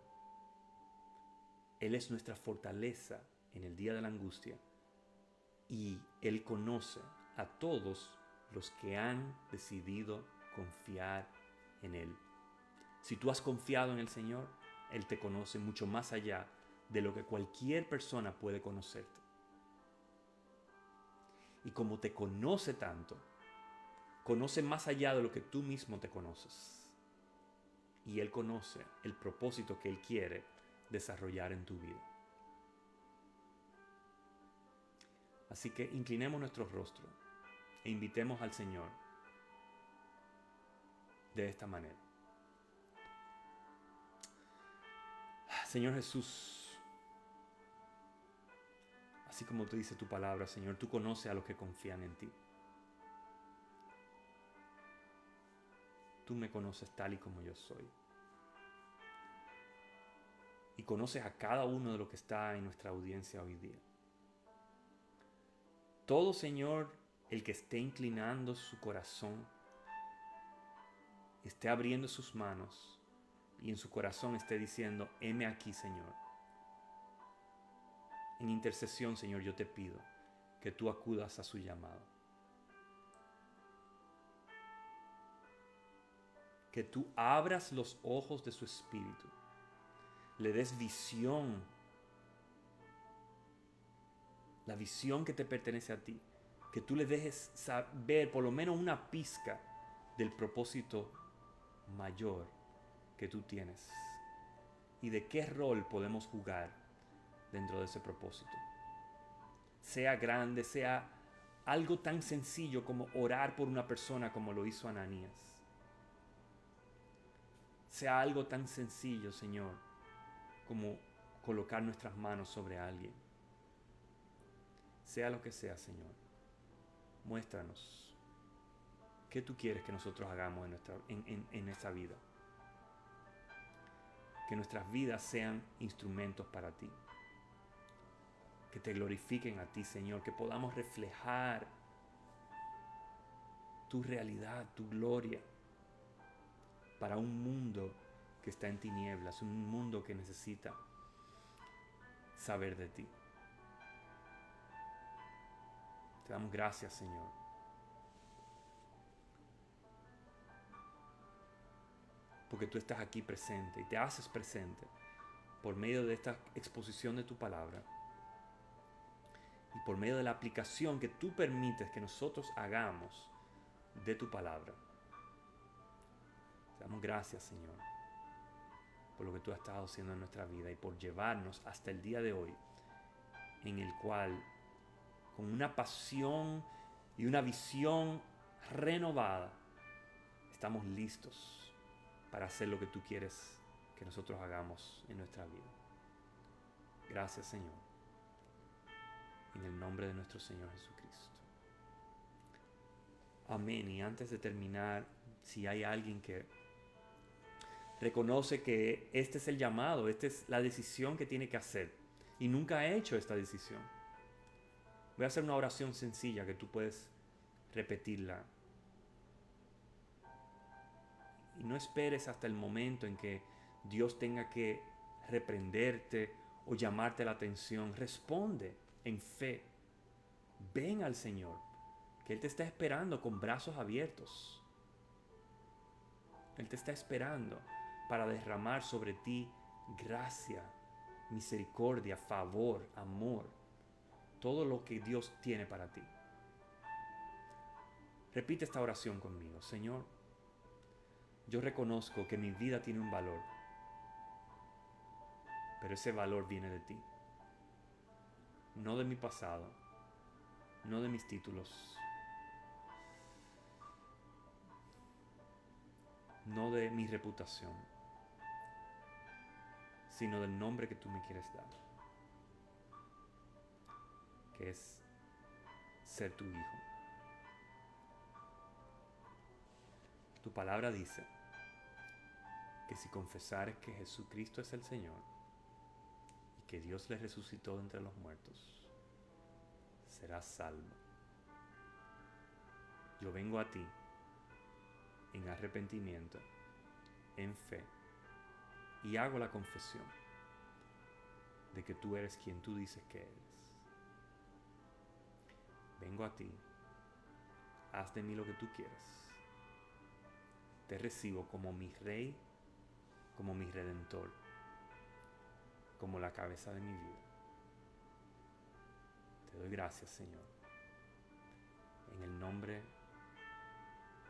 Él es nuestra fortaleza en el día de la angustia, y Él conoce a todos los que han decidido confiar en Él. Si tú has confiado en el Señor, Él te conoce mucho más allá de lo que cualquier persona puede conocerte. Y como te conoce tanto, conoce más allá de lo que tú mismo te conoces. Y Él conoce el propósito que Él quiere desarrollar en tu vida. Así que inclinemos nuestro rostro e invitemos al Señor de esta manera. Señor Jesús, así como tú dices tu palabra, Señor, tú conoces a los que confían en ti. tú me conoces tal y como yo soy. Y conoces a cada uno de los que está en nuestra audiencia hoy día. Todo, Señor, el que esté inclinando su corazón, esté abriendo sus manos y en su corazón esté diciendo, heme aquí, Señor. En intercesión, Señor, yo te pido que tú acudas a su llamado. Que tú abras los ojos de su espíritu. Le des visión. La visión que te pertenece a ti. Que tú le dejes saber por lo menos una pizca del propósito mayor que tú tienes. Y de qué rol podemos jugar dentro de ese propósito. Sea grande, sea algo tan sencillo como orar por una persona como lo hizo Ananías. Sea algo tan sencillo, Señor, como colocar nuestras manos sobre alguien. Sea lo que sea, Señor, muéstranos qué tú quieres que nosotros hagamos en esta vida. Que nuestras vidas sean instrumentos para ti. Que te glorifiquen a ti, Señor, que podamos reflejar tu realidad, tu gloria, para un mundo que está en tinieblas, un mundo que necesita saber de ti. Te damos gracias, Señor. Porque tú estás aquí presente y te haces presente por medio de esta exposición de tu palabra y por medio de la aplicación que tú permites que nosotros hagamos de tu palabra. Te damos gracias, Señor, por lo que tú has estado haciendo en nuestra vida y por llevarnos hasta el día de hoy, en el cual, con una pasión y una visión renovada, estamos listos para hacer lo que tú quieres que nosotros hagamos en nuestra vida. Gracias, Señor, en el nombre de nuestro Señor Jesucristo. Amén. Y antes de terminar, si hay alguien que reconoce que este es el llamado, esta es la decisión que tiene que hacer y nunca ha hecho esta decisión, voy a hacer una oración sencilla que tú puedes repetirla. Y no esperes hasta el momento en que Dios tenga que reprenderte o llamarte la atención. Responde en fe. Ven al Señor, que Él te está esperando con brazos abiertos. Él te está esperando para derramar sobre ti gracia, misericordia, favor, amor. Todo lo que Dios tiene para ti. Repite esta oración conmigo. Señor, yo reconozco que mi vida tiene un valor, pero ese valor viene de ti. No de mi pasado, no de mis títulos, no de mi reputación, sino del nombre que tú me quieres dar, que es ser tu hijo. Tu palabra dice que si confesares que Jesucristo es el Señor y que Dios le resucitó de entre los muertos, serás salvo. Yo vengo a ti en arrepentimiento, en fe, y hago la confesión de que tú eres quien tú dices que eres. Vengo a ti, haz de mí lo que tú quieras. Te recibo como mi Rey, como mi Redentor, como la cabeza de mi vida. Te doy gracias, Señor, en el nombre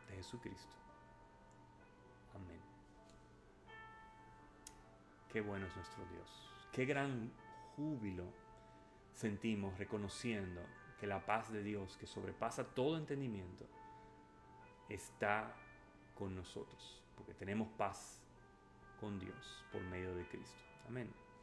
de Jesucristo. Amén. Qué bueno es nuestro Dios. Qué gran júbilo sentimos reconociendo que la paz de Dios, que sobrepasa todo entendimiento, está con nosotros, porque tenemos paz con Dios por medio de Cristo. Amén.